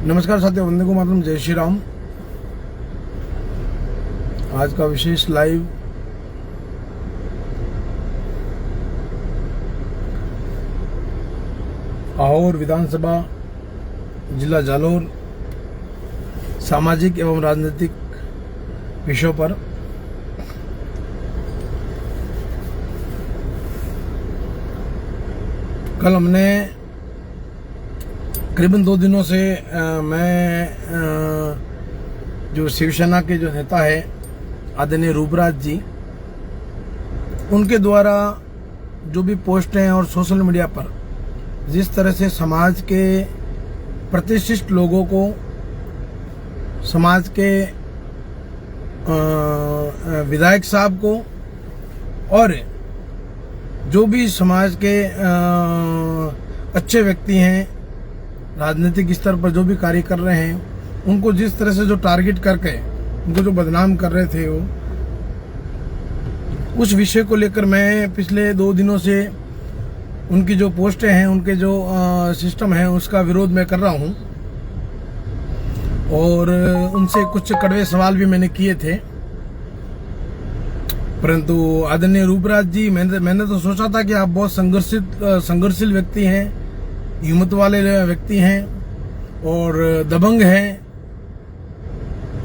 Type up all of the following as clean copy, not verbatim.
नमस्कार साथियों, वंदे मातरम, जय श्री राम। आज का विशेष लाइव आहोर विधानसभा जिला जालोर सामाजिक एवं राजनीतिक विषयों पर। कल हमने करीबन 2 दिनों से मैं जो शिवसेना के जो नेता है आदरणीय रूपराज जी, उनके द्वारा जो भी पोस्ट हैं और सोशल मीडिया पर जिस तरह से समाज के प्रतिष्ठित लोगों को, समाज के विधायक साहब को और जो भी समाज के अच्छे व्यक्ति हैं, राजनीतिक स्तर पर जो भी कार्य कर रहे हैं, उनको जिस तरह से जो टारगेट करके उनको जो बदनाम कर रहे थे, वो उस विषय को लेकर मैं पिछले 2 दिनों से उनकी जो पोस्टें हैं, उनके जो सिस्टम है, उसका विरोध मैं कर रहा हूं और उनसे कुछ कड़वे सवाल भी मैंने किए थे। परंतु आदरणीय रूपराज जी, मैंने तो सोचा था कि आप बहुत संघर्षशील व्यक्ति हैं, हिम्मत वाले व्यक्ति हैं और दबंग हैं,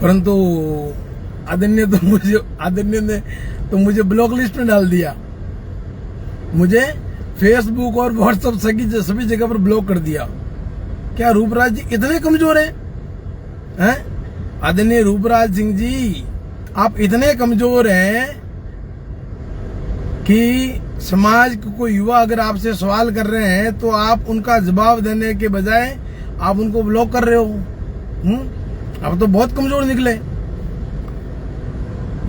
परंतु आदरणीय ने तो मुझे ब्लॉक लिस्ट में डाल दिया। मुझे फेसबुक और व्हाट्सएप सभी जगह पर ब्लॉक कर दिया। क्या रूपराज जी इतने कमजोर हैं? आदरणीय रूपराज सिंह जी, आप इतने कमजोर हैं कि समाज को कोई युवा अगर आपसे सवाल कर रहे हैं तो आप उनका जवाब देने के बजाय आप उनको ब्लॉक कर रहे हो। आप तो बहुत कमजोर निकले।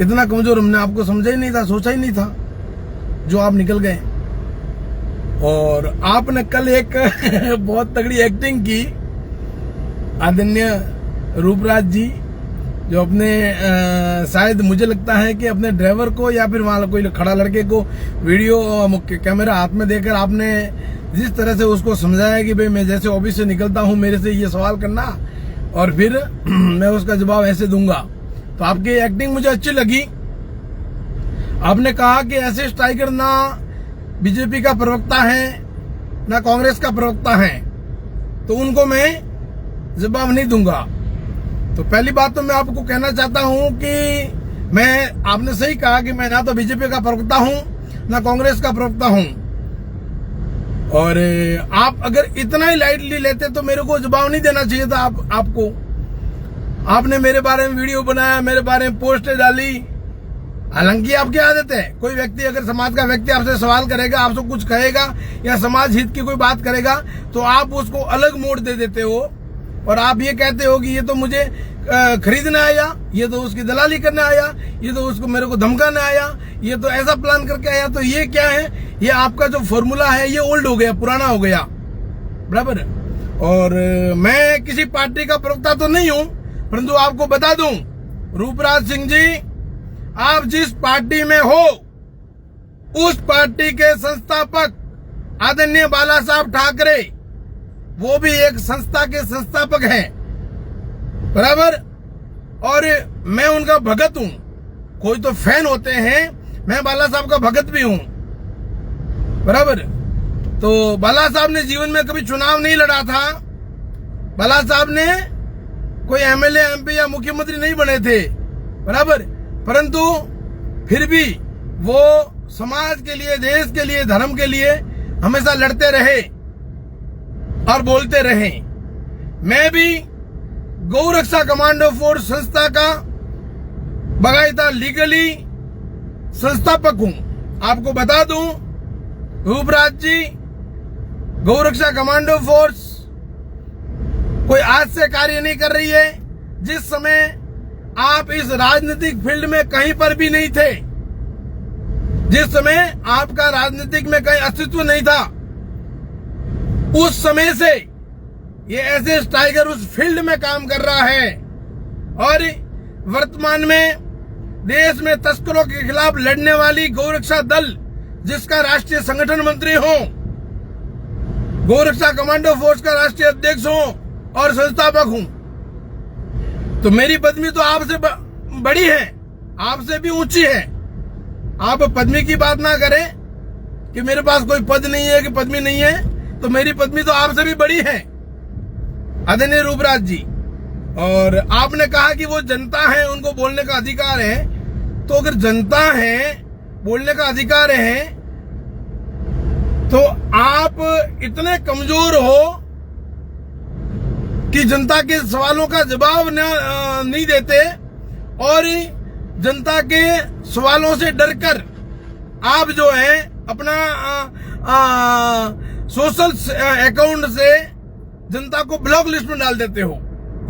इतना कमजोर हमने आपको समझा ही नहीं था, सोचा ही नहीं था, जो आप निकल गए। और आपने कल एक बहुत तगड़ी एक्टिंग की आदरणीय रूपराज जी, जो अपने शायद मुझे लगता है कि अपने ड्राइवर को या फिर वहां कोई खड़ा लड़के को वीडियो कैमरा हाथ में देकर आपने जिस तरह से उसको समझाया कि भाई मैं जैसे ऑफिस से निकलता हूं, मेरे से ये सवाल करना और फिर मैं उसका जवाब ऐसे दूंगा, तो आपकी एक्टिंग मुझे अच्छी लगी। आपने कहा कि ऐसे स्ट्राइकर ना बीजेपी का प्रवक्ता है ना कांग्रेस का प्रवक्ता है, तो उनको मैं जवाब नहीं दूंगा। तो पहली बात तो मैं आपको कहना चाहता हूं कि आपने सही कहा कि मैं ना तो बीजेपी का प्रवक्ता हूं ना कांग्रेस का प्रवक्ता हूं, और आप अगर इतना ही लाइटली लेते तो मेरे को जवाब नहीं देना चाहिए था। आपको आपने मेरे बारे में वीडियो बनाया, मेरे बारे में पोस्टें डाली। हालांकि आपकी आदत है, कोई व्यक्ति अगर समाज का व्यक्ति आपसे सवाल करेगा, आपसे कुछ कहेगा या समाज हित की कोई बात करेगा, तो आप उसको अलग मोड़ दे देते हो और आप ये कहते हो कि ये तो मुझे खरीदने आया, ये तो उसकी दलाली करने आया, ये तो उसको मेरे को धमकाने आया, ये तो ऐसा प्लान करके आया। तो ये क्या है? ये आपका जो फॉर्मूला है ये ओल्ड हो गया, पुराना हो गया, बराबर। और मैं किसी पार्टी का प्रवक्ता तो नहीं हूं, परंतु आपको बता दूं रूपराज सिंह जी, आप जिस पार्टी में हो उस पार्टी के संस्थापक आदरणीय बाला साहब ठाकरे, वो भी एक संस्था के संस्थापक हैं, बराबर। और मैं उनका भगत हूं। कोई तो फैन होते हैं, मैं बाला साहब का भगत भी हूं, बराबर। तो बाला साहब ने जीवन में कभी चुनाव नहीं लड़ा था। बाला साहब ने कोई एमएलए, एमपी या मुख्यमंत्री नहीं बने थे, बराबर। परंतु फिर भी वो समाज के लिए, देश के लिए, धर्म के लिए हमेशा लड़ते रहे और बोलते रहे। मैं भी गौ रक्षा कमांडो फोर्स संस्था का बाकायदा लीगली संस्थापक हूं। आपको बता दूं रूपराज जी, गौ रक्षा कमांडो फोर्स कोई आज से कार्य नहीं कर रही है। जिस समय आप इस राजनीतिक फील्ड में कहीं पर भी नहीं थे, जिस समय आपका राजनीतिक में कहीं अस्तित्व नहीं था, उस समय से ये ऐसे टाइगर उस फील्ड में काम कर रहा है। और वर्तमान में देश में तस्करों के खिलाफ लड़ने वाली गौरक्षा दल, जिसका राष्ट्रीय संगठन मंत्री हूं, गौरक्षा कमांडो फोर्स का राष्ट्रीय अध्यक्ष हूं, और संस्थापक हूं। तो मेरी पदवी तो आपसे बड़ी है, आपसे भी ऊंची है। आप पदवी की बात ना करें कि मेरे पास कोई पद नहीं है कि पदवी नहीं है, तो मेरी पदवी तो आपसे भी बड़ी है आदरणीय रूपराज जी। और आपने कहा कि वो जनता है, उनको बोलने का अधिकार है। तो अगर जनता है, बोलने का अधिकार है, तो आप इतने कमजोर हो कि जनता के सवालों का जवाब नहीं देते और जनता के सवालों से डरकर आप जो है अपना सोशल अकाउंट से जनता को ब्लॉक लिस्ट में डाल देते हो।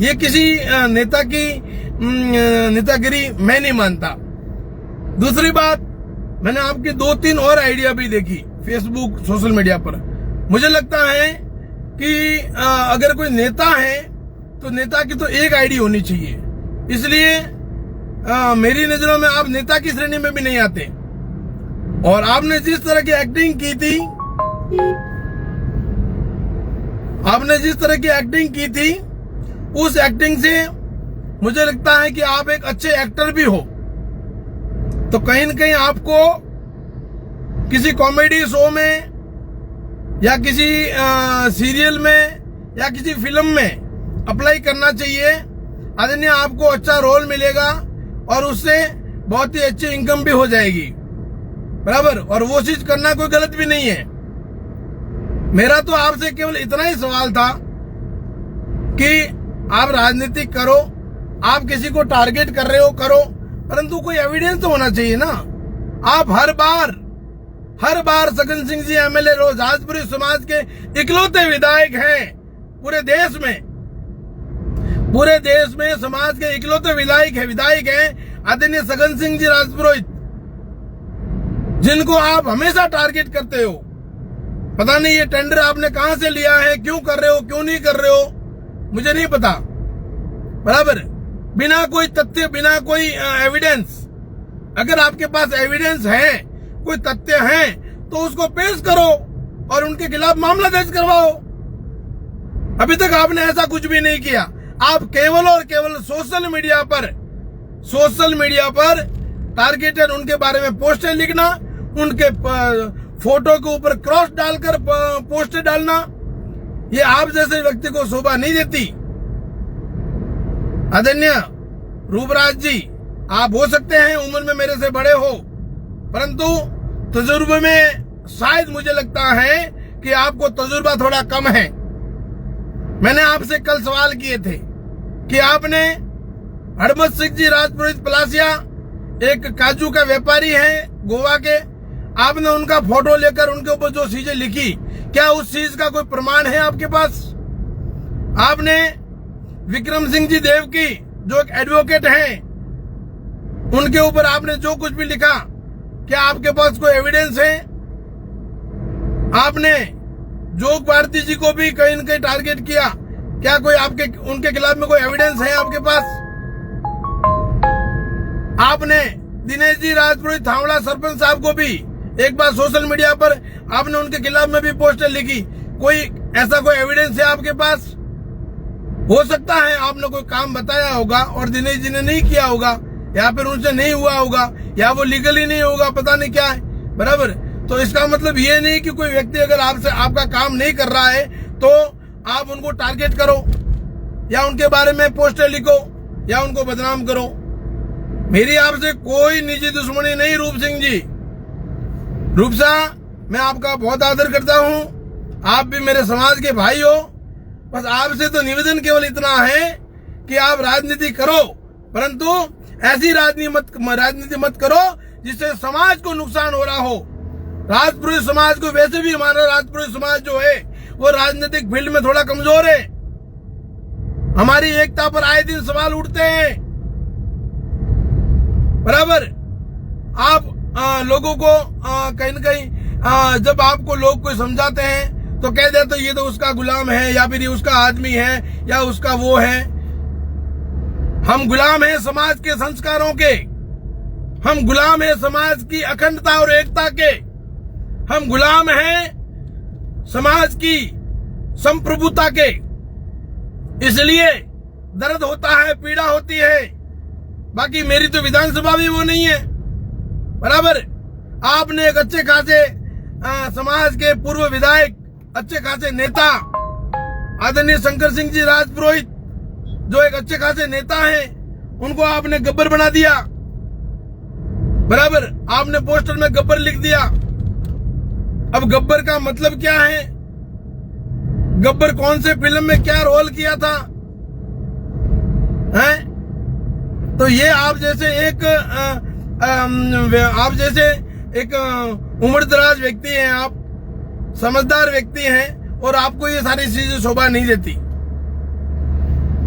ये किसी नेता की नेतागिरी मैं नहीं मानता। दूसरी बात, मैंने आपकी 2-3 और आइडिया भी देखी फेसबुक सोशल मीडिया पर। मुझे लगता है कि अगर कोई नेता है तो नेता की तो एक आईडी होनी चाहिए। इसलिए मेरी नजरों में आप नेता की श्रेणी में भी नहीं आते। और आपने जिस तरह की एक्टिंग की थी, उस एक्टिंग से मुझे लगता है कि आप एक अच्छे एक्टर भी हो। तो कहीं न कहीं आपको किसी कॉमेडी शो में या किसी सीरियल में या किसी फिल्म में अप्लाई करना चाहिए। आदरणीय, आपको अच्छा रोल मिलेगा और उससे बहुत ही अच्छी इनकम भी हो जाएगी, बराबर। और वो चीज करना कोई गलत भी नहीं है। मेरा तो आपसे केवल इतना ही सवाल था कि आप राजनीति करो, आप किसी को टारगेट कर रहे हो करो, परंतु कोई एविडेंस तो होना चाहिए ना। आप हर बार सगन सिंह जी एमएलए राजपुरी समाज के इकलौते विधायक हैं पूरे देश में समाज के इकलौते विधायक हैं आदरणीय सगन सिंह जी राजपुरोहित, जिनको आप हमेशा टारगेट करते हो। पता नहीं ये टेंडर आपने कहां से लिया है, क्यों कर रहे हो, क्यों नहीं कर रहे हो, मुझे नहीं पता, बराबर। बिना कोई तथ्य, बिना कोई एविडेंस। अगर आपके पास एविडेंस है, कोई तथ्य है, तो उसको पेश करो और उनके खिलाफ मामला दर्ज करवाओ। अभी तक आपने ऐसा कुछ भी नहीं किया। आप केवल और केवल सोशल मीडिया पर टारगेटेड उनके बारे में पोस्टर लिखना, उनके फोटो के ऊपर क्रॉस डालकर पोस्टर डालना, ये आप जैसे व्यक्ति को शोभा नहीं देती। आदरणीय रूपराज जी, आप हो सकते हैं उम्र में मेरे से बड़े हो, परंतु तजुर्बे में शायद मुझे लगता है कि आपको तजुर्बा थोड़ा कम है। मैंने आपसे कल सवाल किए थे कि आपने हरमत सिंह जी राजपुरोहित पलासिया, एक काजू का व्यापारी है गोवा के, आपने उनका फोटो लेकर उनके ऊपर जो चीजें लिखी, क्या उस चीज का कोई प्रमाण है आपके पास? आपने विक्रम सिंह जी देव की, जो एक एडवोकेट हैं, उनके ऊपर आपने जो कुछ भी लिखा, क्या आपके पास कोई एविडेंस है? आपने जोग भारती जी को भी कहीं न कहीं टारगेट किया, क्या कोई उनके खिलाफ में कोई एविडेंस है आपके पास? आपने दिनेश जी राजपुरोहित थावड़ा सरपंच साहब को भी एक बार सोशल मीडिया पर आपने उनके खिलाफ में भी पोस्टर लिखी, कोई ऐसा कोई एविडेंस है आपके पास? हो सकता है आपने कोई काम बताया होगा और दिनेश जी ने नहीं किया होगा, या फिर उनसे नहीं हुआ होगा, या वो लीगली नहीं होगा, पता नहीं क्या है, बराबर। तो इसका मतलब ये नहीं कि कोई व्यक्ति अगर आपसे आपका काम नहीं कर रहा है तो आप उनको टारगेट करो या उनके बारे में पोस्टर लिखो या उनको बदनाम करो। मेरी आपसे कोई निजी दुश्मनी नहीं रूप सिंह जी। रूप साहब, मैं आपका बहुत आदर करता हूं, आप भी मेरे समाज के भाई हो। बस आपसे तो निवेदन केवल इतना है कि आप राजनीति करो, परंतु ऐसी राजनीति मत करो जिससे समाज को नुकसान हो रहा हो। राजपुरोहित समाज को, वैसे भी हमारा राजपुरोहित समाज जो है वो राजनीतिक फील्ड में थोड़ा कमजोर है। हमारी एकता पर आए दिन सवाल उठते हैं, बराबर। आप लोगों को कहीं न कहीं जब आपको लोग कोई समझाते हैं तो कह देते ये तो उसका गुलाम है, या फिर ये उसका आदमी है, या उसका वो है। हम गुलाम हैं समाज के संस्कारों के, हम गुलाम हैं समाज की अखंडता और एकता के, हम गुलाम हैं समाज की संप्रभुता के। इसलिए दर्द होता है, पीड़ा होती है। बाकी मेरी तो विधानसभा भी वो नहीं है, बराबर। आपने एक अच्छे खासे समाज के पूर्व विधायक, अच्छे खासे नेता आदरणीय शंकर सिंह जी राजपुरोहित, जो एक अच्छे खासे नेता हैं, उनको आपने गब्बर बना दिया, बराबर। आपने पोस्टर में गब्बर लिख दिया। अब गब्बर का मतलब क्या है? गब्बर कौन से फिल्म में क्या रोल किया था, हैं? तो ये आप जैसे एक उम्रदराज व्यक्ति हैं, आप समझदार व्यक्ति हैं, और आपको ये सारी चीजें शोभा नहीं देती।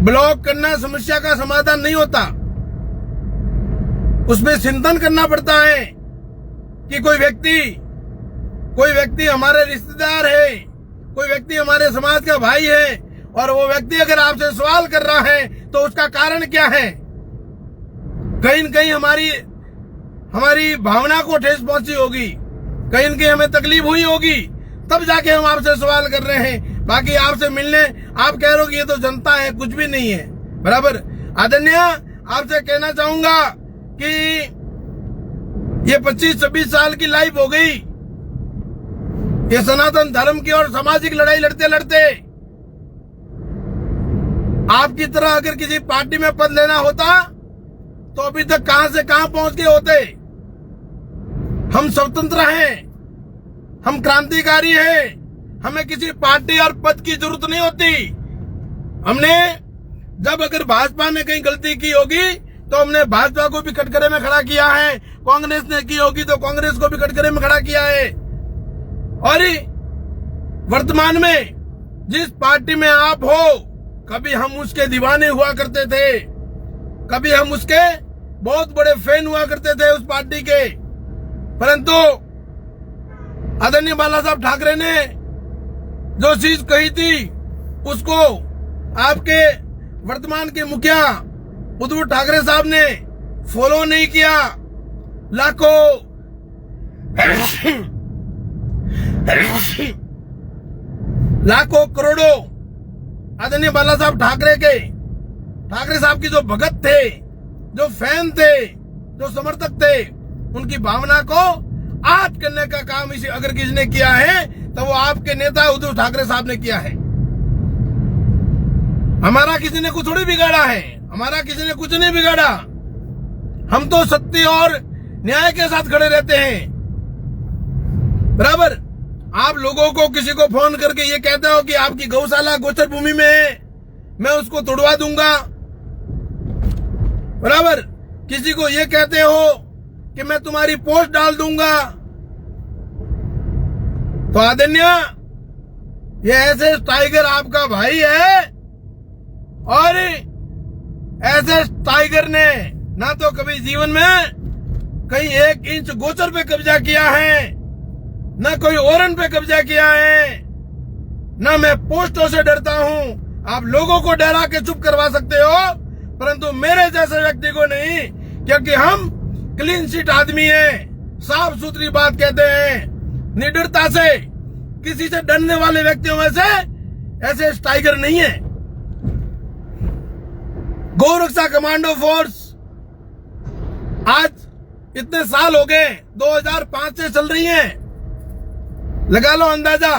ब्लॉक करना समस्या का समाधान नहीं होता, उसमें चिंतन करना पड़ता है कि कोई व्यक्ति हमारे रिश्तेदार है, कोई व्यक्ति हमारे समाज का भाई है, और वो व्यक्ति अगर आपसे सवाल कर रहा है तो उसका कारण क्या है? कहीं न कहीं हमारी भावना को ठेस पहुंची होगी, कहीं न कहीं हमें तकलीफ हुई होगी, तब जाके हम आपसे सवाल कर रहे हैं। बाकी आपसे मिलने आप कह रहे हो कि ये तो जनता है, कुछ भी नहीं है, बराबर। आदरणीय, आपसे कहना चाहूंगा कि ये 25-26 साल की लाइफ हो गई, ये सनातन धर्म की और सामाजिक लड़ाई लड़ते लड़ते। आपकी तरह अगर किसी पार्टी में पद लेना होता तो अभी तक कहां से कहां पहुंच गए होते। हम स्वतंत्र हैं, हम क्रांतिकारी हैं, हमें किसी पार्टी और पद की जरूरत नहीं होती। हमने जब अगर भाजपा ने कहीं गलती की होगी तो हमने भाजपा को भी कटघरे में खड़ा किया है, कांग्रेस ने की होगी तो कांग्रेस को भी कटघरे में खड़ा किया है। और वर्तमान में जिस पार्टी में आप हो, कभी हम उसके दीवाने हुआ करते थे, कभी हम उसके बहुत बड़े फैन हुआ करते थे उस पार्टी के, परंतु आदरणीय बाला साहब ठाकरे ने जो चीज कही थी उसको आपके वर्तमान के मुखिया उद्धव ठाकरे साहब ने फॉलो नहीं किया। लाखों करोड़ों आदरणीय बाला साहब ठाकरे साहब की जो भगत थे, जो फैन थे, जो समर्थक थे, उनकी भावना को आहत करने का काम इसी अगर किसी ने किया है तो वो आपके नेता उद्धव ठाकरे साहब ने किया है। हमारा किसी ने कुछ थोड़ी बिगाड़ा है, हमारा किसी ने कुछ नहीं बिगाड़ा। हम तो सत्य और न्याय के साथ खड़े रहते हैं, बराबर। आप लोगों को किसी को फोन करके ये कहते हो कि आपकी गौशाला गोचर भूमि में है, मैं उसको तोड़वा दूंगा, बराबर। किसी को ये कहते हो कि मैं तुम्हारी पोस्ट डाल दूंगा, तो आदरणीय, ये ऐसे टाइगर आपका भाई है, और ऐसे टाइगर ने ना तो कभी जीवन में कहीं 1 इंच गोचर पे कब्जा किया है, न कोई ओरन पे कब्जा किया है, न मैं पोस्टों से डरता हूं। आप लोगों को डरा के चुप करवा सकते हो, परंतु मेरे जैसे व्यक्ति को नहीं, क्योंकि हम क्लीन शीट आदमी हैं, साफ सुथरी बात कहते हैं, निडरता से, किसी से डरने वाले व्यक्तियों में से ऐसे टाइगर नहीं है। गौरक्षा कमांडो फोर्स आज इतने साल हो गए, 2005 से चल रही है, लगा लो अंदाजा,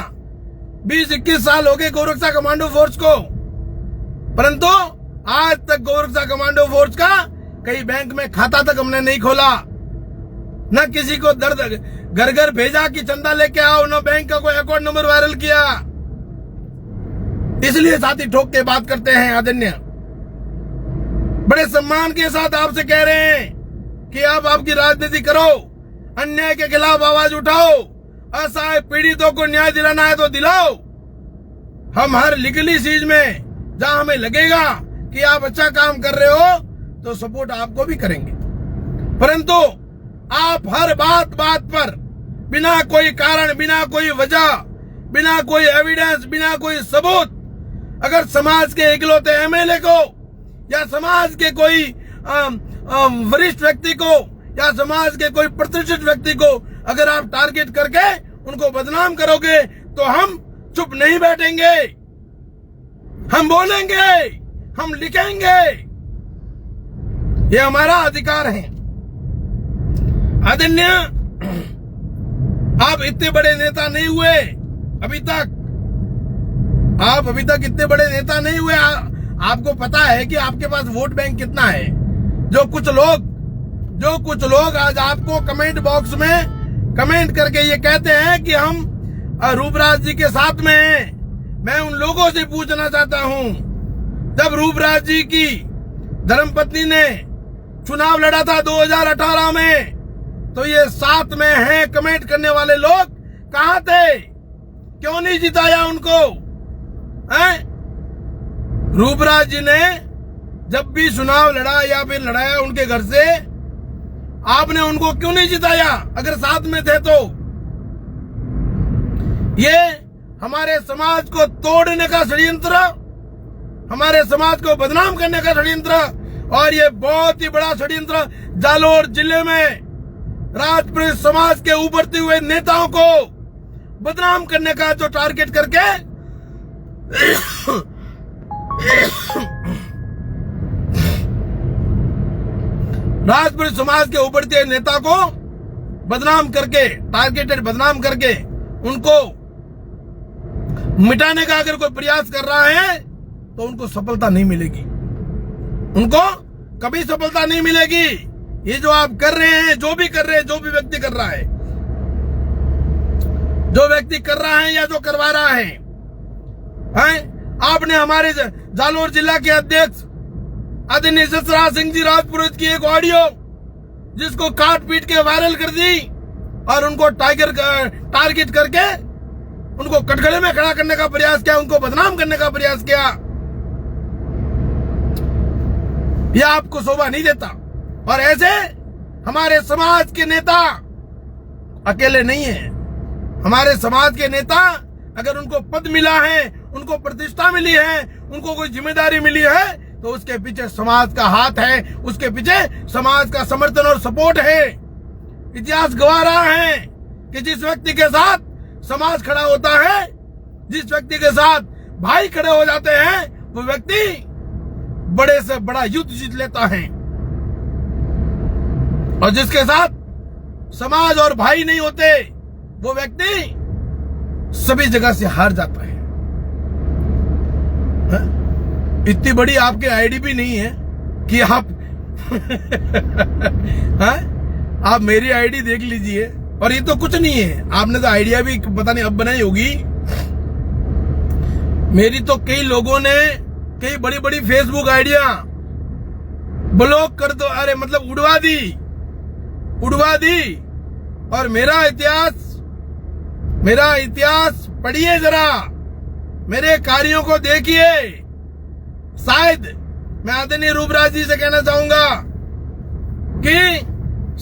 20-21 साल हो गए गौरक्षा कमांडो फोर्स को, परंतु आज तक गौरक्षा कमांडो फोर्स का कई बैंक में खाता तक हमने नहीं खोला, न किसी को घर घर भेजा कि चंदा लेके आओ, न बैंक का कोई अकाउंट नंबर वायरल किया। इसलिए साथी ठोक के बात करते हैं। आदरणीय, बड़े सम्मान के साथ आपसे कह रहे हैं कि आप आपकी राजनीति करो, अन्याय के खिलाफ आवाज उठाओ, असहाय पीड़ितों को न्याय दिलाना है तो दिलाओ। हम हर लीगली चीज में जहां हमें लगेगा कि आप अच्छा काम कर रहे हो तो सपोर्ट आपको भी करेंगे, परंतु आप हर बात पर बिना कोई कारण, बिना कोई वजह, बिना कोई एविडेंस, बिना कोई सबूत, अगर समाज के इकलौते एमएलए को या समाज के कोई वरिष्ठ व्यक्ति को या समाज के कोई प्रतिष्ठित व्यक्ति को अगर आप टारगेट करके उनको बदनाम करोगे तो हम चुप नहीं बैठेंगे। हम बोलेंगे, हम लिखेंगे, ये हमारा अधिकार है। आदरणीय, आप इतने बड़े नेता नहीं हुए अभी तक, आप अभी तक इतने बड़े नेता नहीं हुए। आपको पता है कि आपके पास वोट बैंक कितना है। जो कुछ लोग आज आपको कमेंट बॉक्स में कमेंट करके ये कहते हैं कि हम रूपराज जी के साथ में हैं। मैं उन लोगों से पूछना चाहता हूं, जब रूपराज जी की धर्मपत्नी ने चुनाव लड़ा था 2018 में, तो ये साथ में हैं कमेंट करने वाले लोग कहां थे? क्यों नहीं जिताया उनको? रूपराज जी ने जब भी चुनाव लड़ा या फिर लड़ाया उनके घर से, आपने उनको क्यों नहीं जिताया अगर साथ में थे तो? ये हमारे समाज को तोड़ने का षड्यंत्र, हमारे समाज को बदनाम करने का षड्यंत्र, और ये बहुत ही बड़ा षड्यंत्र जालोर जिले में राजपूत समाज के उभरते हुए नेताओं को बदनाम करने का जो टारगेट करके राजपूत समाज के उभरते नेता को बदनाम करके, टारगेटेड बदनाम करके उनको मिटाने का अगर कोई प्रयास कर रहा है तो उनको सफलता नहीं मिलेगी, उनको कभी सफलता नहीं मिलेगी। ये जो आप कर रहे हैं, जो भी कर रहे हैं, जो भी व्यक्ति कर रहा है, जो व्यक्ति कर रहा है या जो करवा रहा है, आपने हमारे जालोर जिला के अध्यक्ष आदरणीय जसराज सिंह जी राजपुरोहित की एक ऑडियो जिसको काट पीट के वायरल कर दी और उनको टारगेट करके उनको कटघरे में खड़ा करने का प्रयास किया, उनको बदनाम करने का प्रयास किया। यह आपको शोभा नहीं देता। और ऐसे हमारे समाज के नेता अकेले नहीं है। हमारे समाज के नेता, अगर उनको पद मिला है, उनको प्रतिष्ठा मिली है, उनको कोई जिम्मेदारी मिली है, तो उसके पीछे समाज का हाथ है, उसके पीछे समाज का समर्थन और सपोर्ट है। इतिहास गवाह रहा है कि जिस व्यक्ति के साथ समाज खड़ा होता है, जिस व्यक्ति के साथ भाई खड़े हो जाते हैं, वो व्यक्ति बड़े से बड़ा युद्ध जीत लेता है। और जिसके साथ समाज और भाई नहीं होते, वो व्यक्ति सभी जगह से हार जाता है। इतनी बड़ी आपकी आईडी भी नहीं है कि आप आप मेरी आईडी देख लीजिए। और ये तो कुछ नहीं है, आपने तो आइडिया भी पता नहीं अब बनाई होगी। मेरी तो कई लोगों ने कई बड़ी बड़ी फेसबुक आइडिया ब्लॉक कर दो, अरे मतलब उड़वा दी। और मेरा इतिहास पढ़िए जरा, मेरे कार्यों को देखिए। शायद मैं आदरणीय रूपराज जी से कहना चाहूंगा कि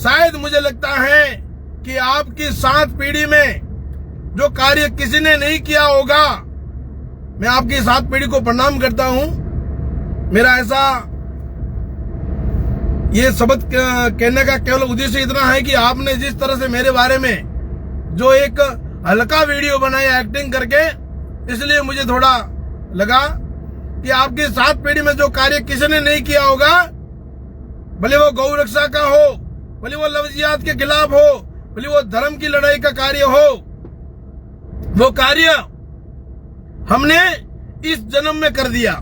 शायद मुझे लगता है कि आपकी 7 पीढ़ी में जो कार्य किसी ने नहीं किया होगा, मैं आपकी 7 पीढ़ी को प्रणाम करता हूं। मेरा ऐसा ये शब्द कहने का केवल उद्देश्य इतना है कि आपने जिस तरह से मेरे बारे में जो एक हल्का वीडियो बनाया एक्टिंग करके, इसलिए मुझे थोड़ा लगा कि आपकी 7 पीढ़ी में जो कार्य किसी ने नहीं किया होगा, भले वो गौ रक्षा का हो, भले वो लव जिहाद के खिलाफ हो, भले वो धर्म की लड़ाई का कार्य हो, वो कार्य हमने इस जन्म में कर दिया।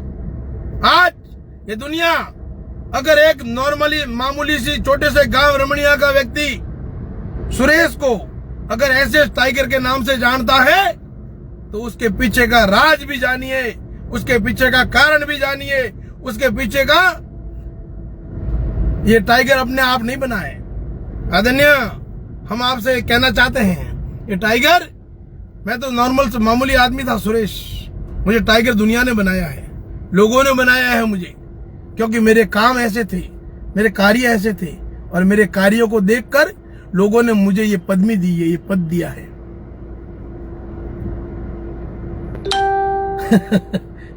आज ये दुनिया अगर एक नॉर्मली मामूली सी छोटे से गांव रमणिया का व्यक्ति सुरेश को अगर ऐसे टाइगर के नाम से जानता है, तो उसके पीछे का राज भी जानिए, उसके पीछे का कारण भी जानिए, उसके पीछे का ये टाइगर अपने आप नहीं बना है। आदरणीय, हम आपसे कहना चाहते हैं, ये टाइगर, मैं तो नॉर्मल मामूली आदमी था सुरेश, मुझे टाइगर दुनिया ने बनाया है, लोगों ने बनाया है मुझे, क्योंकि मेरे काम ऐसे थे, मेरे कार्य ऐसे थे, और मेरे कार्यों को देखकर लोगों ने मुझे ये पदवी दी है, ये पद दिया है।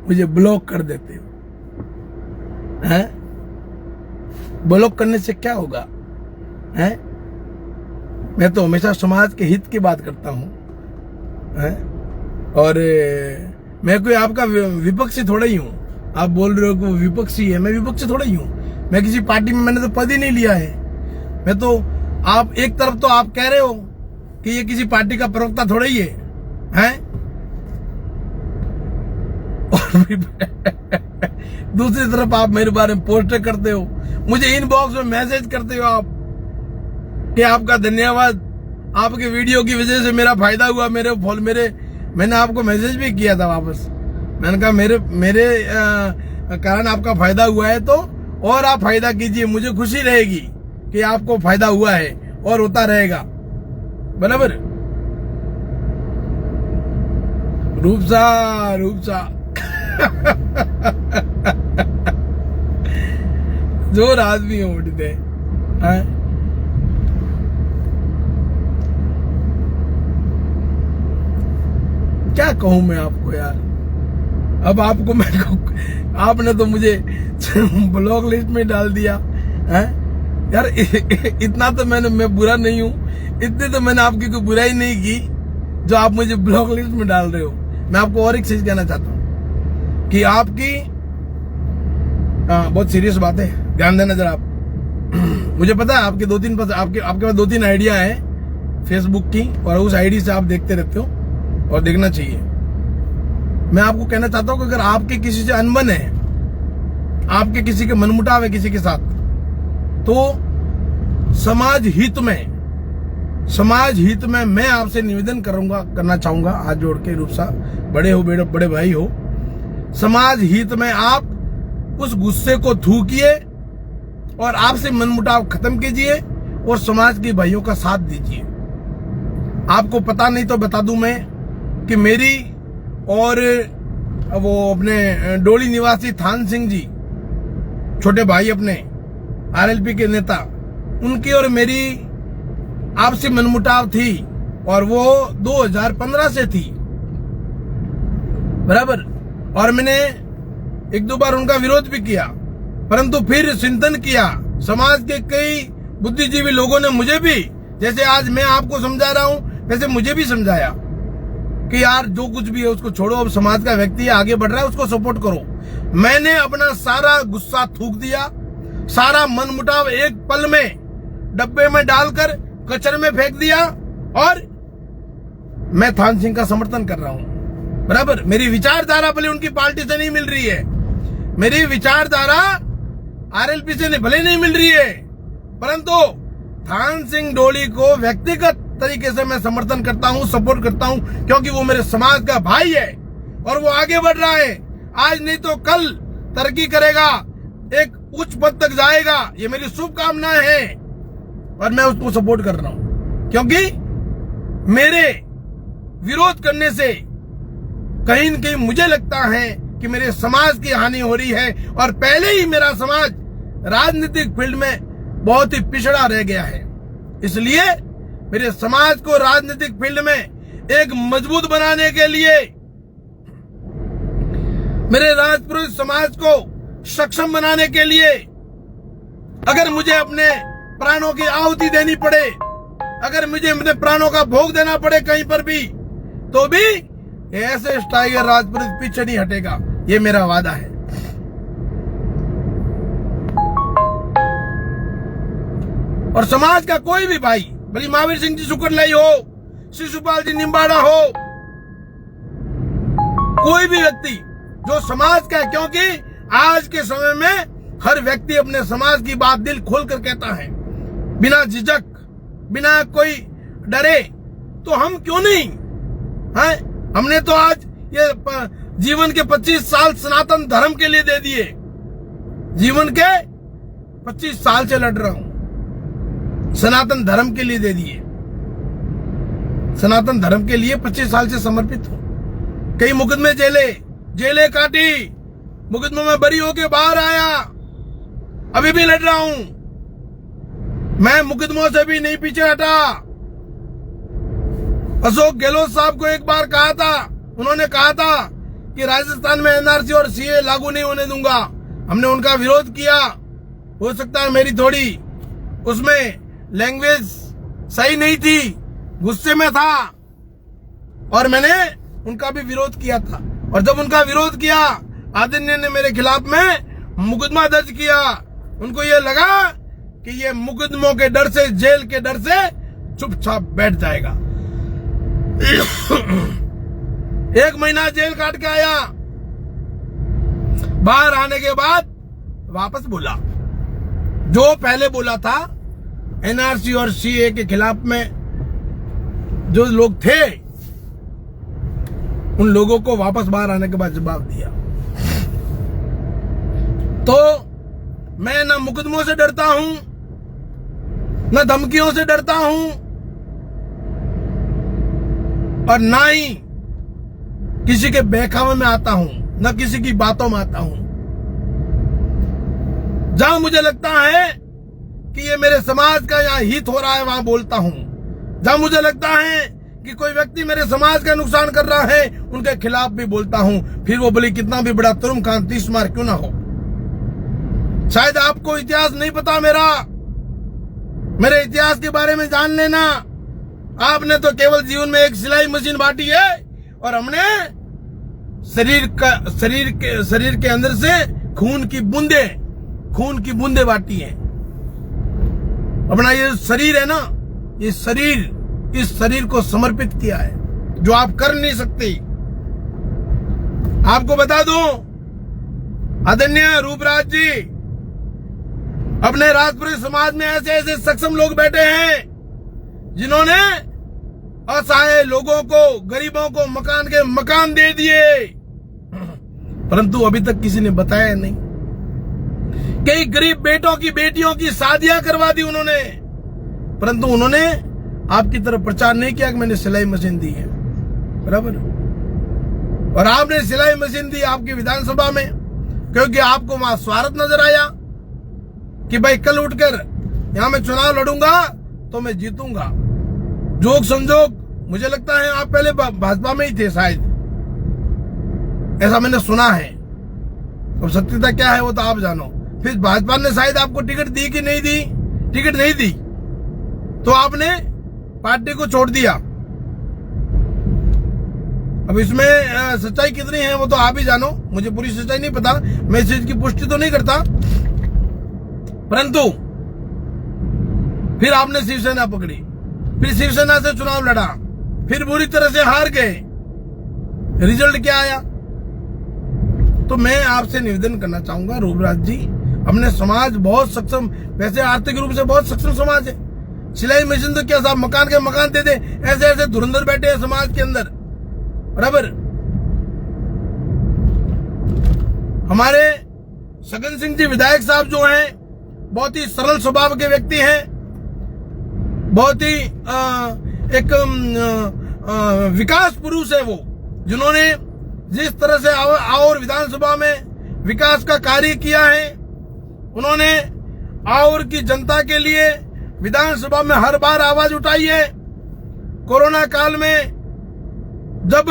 मुझे ब्लॉक कर देते हो, हैं? ब्लॉक करने से क्या होगा, हैं? मैं तो हमेशा समाज के हित की बात करता हूं, हैं? और मैं कोई आपका विपक्षी थोड़ा ही हूँ। आप बोल रहे हो कि वो विपक्षी है, मैं विपक्षी थोड़ा ही हूँ। मैं किसी पार्टी में मैंने तो पद ही नहीं लिया है। मैं तो आप एक तरफ तो आप कह रहे हो कि ये किसी पार्टी का प्रवक्ता थोड़ा ही है, हैं? और दूसरी तरफ आप मेरे बारे में पोस्ट करते हो, मुझे इनबॉक्स में मैसेज करते हो आप कि आपका धन्यवाद, आपके वीडियो की वजह से मेरा फायदा हुआ। मैंने आपको मैसेज भी किया था वापस। मैंने कहा मेरे कारण आपका फायदा हुआ है, तो और आप फायदा कीजिए, मुझे खुशी रहेगी कि आपको फायदा हुआ है और होता रहेगा। बराबर। रूपसा जोर आदमी हो उठते हैं। क्या कहूं मैं आपको यार। अब आपने तो मुझे ब्लॉक लिस्ट में डाल दिया है यार। इतना तो मैं बुरा नहीं हूं, इतनी तो मैंने आपकी कोई बुराई नहीं की जो आप मुझे ब्लॉक लिस्ट में डाल रहे हो। मैं आपको और एक चीज कहना चाहता हूं कि आपकी बहुत सीरियस बात है, ध्यान देना जरा आप। मुझे पता है आपके आपके पास 2-3 आइडिया है फेसबुक की, और उस आईडी से आप देखते रहते हो और देखना चाहिए। मैं आपको कहना चाहता हूं कि अगर आपके किसी से अनबन है, आपके किसी के मनमुटाव है किसी के साथ, तो समाज हित में मैं आपसे निवेदन करना चाहूंगा हाथ जोड़ के। रूपसा बड़े हो, बड़े भाई हो, समाज हित में आप उस गुस्से को थूकिए और आपसे मनमुटाव खत्म कीजिए और समाज के भाइयों का साथ दीजिए। आपको पता नहीं तो बता दूं मैं कि मेरी और वो अपने डोली निवासी थान सिंह जी, छोटे भाई अपने आरएलपी के नेता, उनकी और मेरी आपसी मनमुटाव थी, और वो 2015 से थी। बराबर। और मैंने 1-2 बार उनका विरोध भी किया, परंतु फिर चिंतन किया। समाज के कई बुद्धिजीवी लोगों ने मुझे भी, जैसे आज मैं आपको समझा रहा हूं, वैसे मुझे भी समझाया कि यार जो कुछ भी है उसको छोड़ो, अब समाज का व्यक्ति आगे बढ़ रहा है, उसको सपोर्ट करो। मैंने अपना सारा गुस्सा थूक दिया, सारा मनमुटाव एक पल में डब्बे में डालकर कचरे में फेंक दिया, और मैं थान सिंह का समर्थन कर रहा हूं। बराबर। मेरी विचारधारा भले उनकी पार्टी से नहीं मिल रही है, मेरी विचारधारा आरएलपी से भले नहीं मिल रही है, परंतु थान सिंह डोली को व्यक्तिगत तरीके से मैं समर्थन करता हूं, सपोर्ट करता हूं, क्योंकि वो मेरे समाज का भाई है और वो आगे बढ़ रहा है। आज नहीं तो कल तरक्की करेगा, एक उच्च पद तक जाएगा, ये मेरी शुभकामनाएं हैं और मैं उसको सपोर्ट कर रहा हूं। क्योंकि मेरे विरोध करने से कहीं न कहीं मुझे लगता है कि मेरे समाज की हानि हो रही है, और पहले ही मेरा समाज राजनीतिक फील्ड में बहुत ही पिछड़ा रह गया है। इसलिए मेरे समाज को राजनीतिक फील्ड में एक मजबूत बनाने के लिए, मेरे राजपुरुष समाज को सक्षम बनाने के लिए, अगर मुझे अपने प्राणों की आहुति देनी पड़े, अगर मुझे अपने प्राणों का भोग देना पड़े कहीं पर भी, तो भी ऐसे टाइगर राजपुरुष पीछे नहीं हटेगा, ये मेरा वादा है। और समाज का कोई भी भाई, भले महावीर सिंह जी सुकरलाई हो, शिशुपाल जी निम्बाड़ा हो, कोई भी व्यक्ति जो समाज का है, क्योंकि आज के समय में हर व्यक्ति अपने समाज की बात दिल खोल कर कहता है, बिना झिझक, बिना कोई डरे। तो हम क्यों नहीं हैं? हमने तो आज ये जीवन के 25 साल सनातन धर्म के लिए दे दिए। जीवन के 25 साल से लड़ रहा हूं, सनातन धर्म के लिए दे दिए। सनातन धर्म के लिए 25 साल से समर्पित हूं। कई मुकदमे जेले काटी, मुकदमे में बरी होके बाहर आया, अभी भी लड़ रहा हूं। मैं मुकदमों से भी नहीं पीछे हटा। अशोक गहलोत साहब को एक बार कहा था, उन्होंने कहा था कि राजस्थान में एनआरसी और सीए लागू नहीं होने दूंगा। हमने उनका विरोध किया। हो सकता है मेरी थोड़ी उसमें लैंग्वेज सही नहीं थी, गुस्से में था, और मैंने उनका भी विरोध किया था। और जब उनका विरोध किया, आदरणीय ने मेरे खिलाफ में मुकदमा दर्ज किया। उनको ये लगा कि ये मुकदमों के डर से, जेल के डर से चुपचाप बैठ जाएगा। 1 महीना जेल काट के आया। बाहर आने के बाद वापस बोला, जो पहले बोला था एनआरसी और सीए के खिलाफ में जो लोग थे, उन लोगों को वापस बाहर आने के बाद जवाब दिया। तो मैं ना मुकदमों से डरता हूं, ना धमकियों से डरता हूं, और ना ही किसी के बहकावे में आता हूं, ना किसी की बातों में आता हूं। जहां मुझे लगता है कि ये मेरे समाज का यहाँ हित हो रहा है, वहां बोलता हूं। जहां मुझे लगता है कि कोई व्यक्ति मेरे समाज का नुकसान कर रहा है, उनके खिलाफ भी बोलता हूं, फिर वो भले कितना भी बड़ा तुरुमखान 30 मार क्यों ना हो। शायद आपको इतिहास नहीं पता मेरे इतिहास के बारे में जान लेना। आपने तो केवल जीवन में एक सिलाई मशीन बांटी है, और हमने शरीर के अंदर से खून की बूंदे बांटी हैं। अपना ये शरीर है ना, इस शरीर को समर्पित किया है, जो आप कर नहीं सकते। आपको बता दूं, आदरणीय रूपराज जी, अपने राजपुरी समाज में ऐसे ऐसे सक्षम लोग बैठे हैं जिन्होंने असहाय लोगों को, गरीबों को मकान दे दिए, परंतु अभी तक किसी ने बताया नहीं। कई गरीब बेटियों की शादियां करवा दी उन्होंने, परंतु उन्होंने आपकी तरफ प्रचार नहीं किया कि मैंने सिलाई मशीन दी है, बराबर। और आपने सिलाई मशीन दी आपकी विधानसभा में, क्योंकि आपको वहां स्वार्थ नजर आया कि भाई कल उठकर यहां मैं चुनाव लड़ूंगा तो मैं जीतूंगा। जोग संजोग मुझे लगता है आप पहले भाजपा में ही थे शायद, ऐसा मैंने सुना है। अब सत्यता क्या है वो तो आप जानो। फिर भाजपा ने शायद आपको टिकट दी कि नहीं दी, टिकट नहीं दी तो आपने पार्टी को छोड़ दिया। अब इसमें सच्चाई कितनी है वो तो आप ही जानो, मुझे पूरी सच्चाई नहीं पता, मैं इस चीज की पुष्टि तो नहीं करता। परंतु फिर आपने शिवसेना पकड़ी, फिर शिवसेना से चुनाव लड़ा, फिर बुरी तरह से हार गए। रिजल्ट क्या आया? तो मैं आपसे निवेदन करना चाहूंगा रूपराज जी, अपने समाज बहुत सक्षम, वैसे आर्थिक रूप से बहुत सक्षम समाज है। सिलाई मशीन तो क्या साहब, मकान के मकान दे दे, ऐसे ऐसे धुरंधर बैठे हैं समाज के अंदर, बराबर। हमारे सगन सिंह जी विधायक साहब जो हैं, बहुत ही सरल स्वभाव के व्यक्ति हैं, बहुत ही एक विकास पुरुष है वो, जिन्होंने जिस तरह से और विधानसभा में विकास का कार्य किया है। उन्होंने और की जनता के लिए विधानसभा में हर बार आवाज उठाई है। कोरोना काल में जब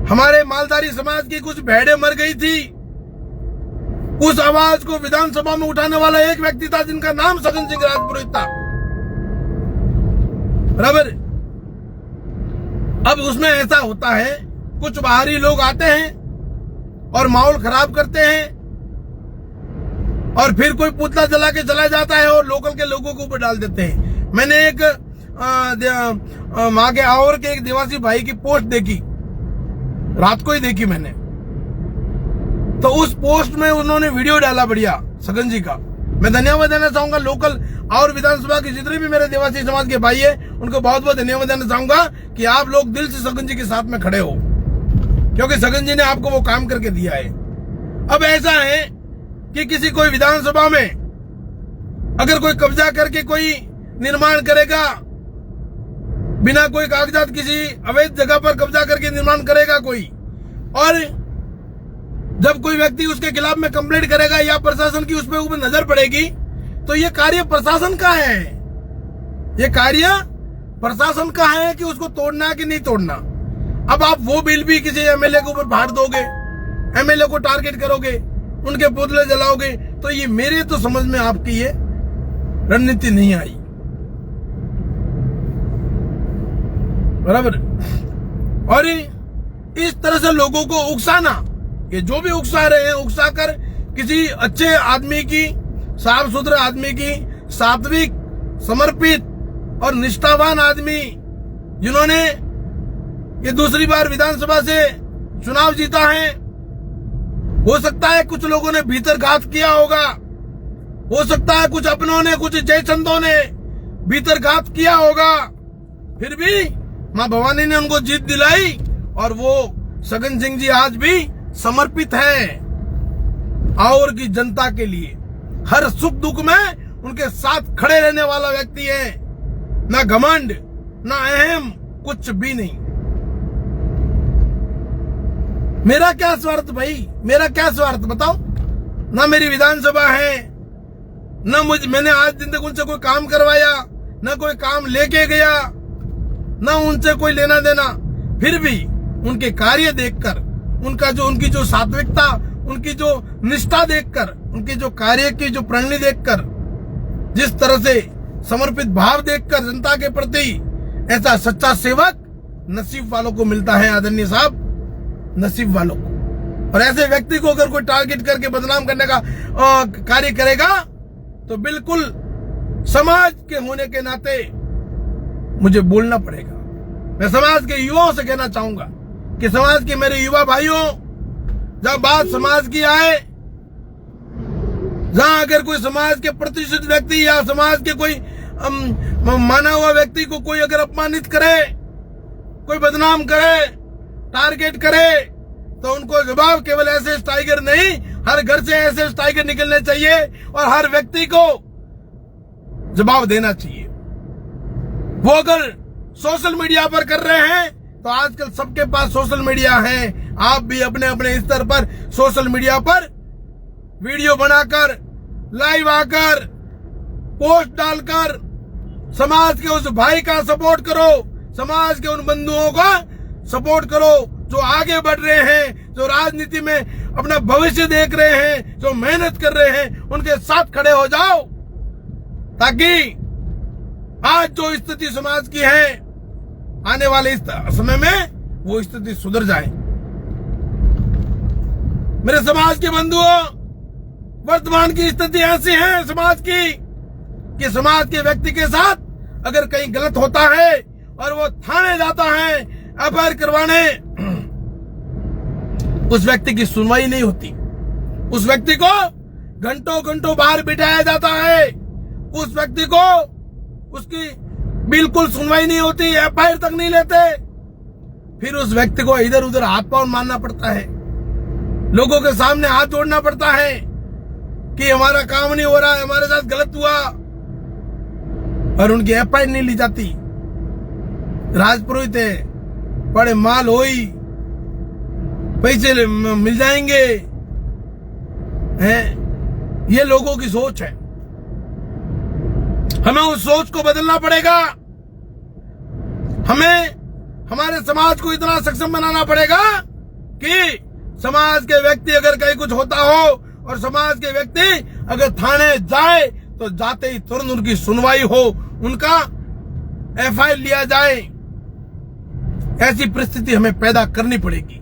हमारे मालधारी समाज की कुछ भेड़ें मर गई थी, उस आवाज को विधानसभा में उठाने वाला एक व्यक्ति था जिनका नाम सगन सिंह राजपुरोहित था, बराबर। अब उसमें ऐसा होता है, कुछ बाहरी लोग आते हैं और माहौल खराब करते हैं, और फिर कोई पुतला जला के चला जाता है और लोकल के लोगों को ऊपर डाल देते हैं। मैंने एक वहां के और के एक देवासी भाई की पोस्ट देखी, रात को ही देखी मैंने, तो उस पोस्ट में उन्होंने वीडियो डाला बढ़िया सगन जी का। मैं धन्यवाद देना चाहूंगा लोकल और विधानसभा के जितने भी मेरे देवासी समाज के भाई है, उनको बहुत बहुत धन्यवाद देना चाहूंगा कि आप लोग दिल से सगन जी के साथ में खड़े हो, क्योंकि सगन जी ने आपको वो काम करके दिया है। अब ऐसा है कि किसी कोई विधानसभा में अगर कोई कब्जा करके कोई निर्माण करेगा, बिना कोई कागजात, किसी अवैध जगह पर कब्जा करके निर्माण करेगा कोई, और जब कोई व्यक्ति उसके खिलाफ में कंप्लेंट करेगा या प्रशासन की उस पर ऊपर नजर पड़ेगी, तो ये कार्य प्रशासन का है, ये कार्य प्रशासन का है कि उसको तोड़ना कि नहीं तोड़ना। अब आप वो बिल भी किसी एमएलए के ऊपर फाड़ दोगे, एमएलए को टारगेट करोगे, उनके पुतले जलाओगे, तो ये मेरे तो समझ में आपकी ये रणनीति नहीं आई, बराबर। और इस तरह से लोगों को उकसाना, ये जो भी उकसा रहे हैं, उकसा कर किसी अच्छे आदमी की, साफ सुथरे आदमी की, सात्विक, समर्पित और निष्ठावान आदमी जिन्होंने ये दूसरी बार विधानसभा से चुनाव जीता है, हो सकता है कुछ लोगों ने भीतर घात किया होगा, हो सकता है कुछ अपनों ने, कुछ जयचंदों ने भीतर घात किया होगा, फिर भी मां भवानी ने उनको जीत दिलाई और वो सगन सिंह जी आज भी समर्पित है और की जनता के लिए हर सुख दुख में उनके साथ खड़े रहने वाला व्यक्ति है। ना घमंड, ना अहम, कुछ भी नहीं। मेरा क्या स्वार्थ भाई, मेरा क्या स्वार्थ बताओ? ना मेरी विधानसभा है, ना मैंने आज दिन तक उनसे कोई काम करवाया, ना कोई काम लेके गया, ना उनसे कोई लेना देना। फिर भी उनके कार्य देखकर, उनकी जो सात्विकता, उनकी जो निष्ठा देखकर, उनके जो कार्य की जो प्रणाली देखकर, जिस तरह से समर्पित भाव देखकर जनता के प्रति, ऐसा सच्चा सेवक नसीब वालों को मिलता है आदरणीय साहब, नसीब वालों को। और ऐसे व्यक्ति को अगर कोई टारगेट करके बदनाम करने का कार्य करेगा तो बिल्कुल समाज के होने के नाते मुझे बोलना पड़ेगा। मैं समाज के युवाओं से कहना चाहूंगा कि समाज के मेरे युवा भाइयों, जब बात समाज की आए, जहां अगर कोई समाज के प्रतिष्ठित व्यक्ति या समाज के कोई माना हुआ व्यक्ति को कोई अगर अपमानित करे, कोई बदनाम करे, टारगेट करे, तो उनको जवाब केवल ऐसे टाइगर नहीं, हर घर से ऐसे टाइगर निकलने चाहिए और हर व्यक्ति को जवाब देना चाहिए। वो अगर सोशल मीडिया पर कर रहे हैं तो आजकल सबके पास सोशल मीडिया है। आप भी अपने अपने स्तर पर सोशल मीडिया पर वीडियो बनाकर, लाइव आकर, पोस्ट डालकर समाज के उस भाई का सपोर्ट करो, समाज के उन बंधुओं का सपोर्ट करो जो आगे बढ़ रहे हैं, जो राजनीति में अपना भविष्य देख रहे हैं, जो मेहनत कर रहे हैं, उनके साथ खड़े हो जाओ, ताकि आज जो स्थिति समाज की है, आने वाले इस समय में वो स्थिति सुधर जाए। मेरे समाज के बंधुओं, वर्तमान की स्थिति ऐसी है समाज की कि समाज के व्यक्ति के साथ अगर कहीं गलत होता है और वो थाने जाता है एफआईआर करवाने, उस व्यक्ति की सुनवाई नहीं होती, उस व्यक्ति को घंटों घंटों बाहर बिठाया जाता है, उस व्यक्ति को उसकी बिल्कुल सुनवाई नहीं होती, एफआईआर तक नहीं लेते, फिर उस व्यक्ति को इधर उधर हाथ पांव मारना पड़ता है, लोगों के सामने हाथ जोड़ना पड़ता है कि हमारा काम नहीं हो रहा है, हमारे साथ गलत हुआ, और उनकी एफआईआर नहीं ली जाती। राजपुरोहित है, बड़े माल होई, पैसे मिल जाएंगे, हैं? ये लोगों की सोच है। हमें उस सोच को बदलना पड़ेगा। हमें हमारे समाज को इतना सक्षम बनाना पड़ेगा कि समाज के व्यक्ति अगर कहीं कुछ होता हो और समाज के व्यक्ति अगर थाने जाए तो जाते ही तुरंत उनकी सुनवाई हो, उनका एफआईआर लिया जाए। ऐसी परिस्थिति हमें पैदा करनी पड़ेगी।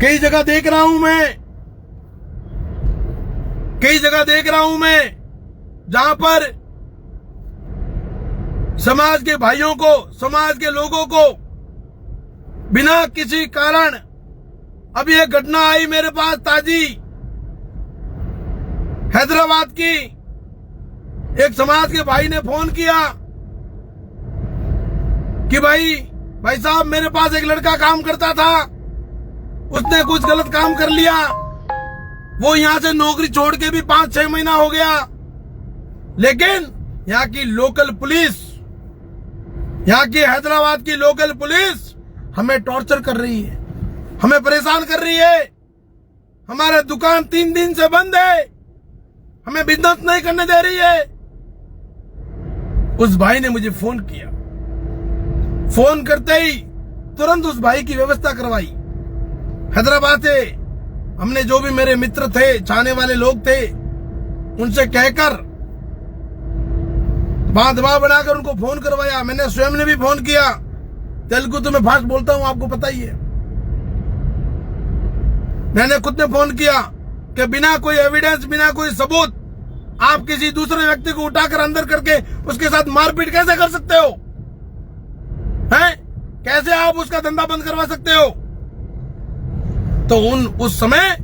कई जगह देख रहा हूं मैं, जहां पर समाज के भाइयों को, समाज के लोगों को बिना किसी कारण, अभी एक घटना आई मेरे पास ताजी, हैदराबाद की। एक समाज के भाई ने फोन किया कि भाई साहब, मेरे पास एक लड़का काम करता था, उसने कुछ गलत काम कर लिया, वो यहां से नौकरी छोड़ के भी 5-6 महीना हो गया, लेकिन यहाँ की लोकल पुलिस, यहाँ की हैदराबाद की लोकल पुलिस हमें टॉर्चर कर रही है, हमें परेशान कर रही है, हमारे दुकान 3 दिन से बंद है, हमें बिजनेस नहीं करने दे रही है। उस भाई ने मुझे फोन किया, फोन करते ही तुरंत उस भाई की व्यवस्था करवाई। हैदराबाद से हमने जो भी मेरे मित्र थे, चाहने वाले लोग थे, उनसे कहकर वहां दबाव बनाकर उनको फोन करवाया। मैंने स्वयं ने भी फोन किया। तेलुगु तो मैं फास्ट बोलता हूं, आपको पता ही है। मैंने खुद ने फोन किया कि बिना कोई एविडेंस, बिना कोई सबूत आप किसी दूसरे व्यक्ति को उठाकर अंदर करके उसके साथ मारपीट कैसे कर सकते हो? हैं? कैसे आप उसका धंधा बंद करवा सकते हो? तो उस समय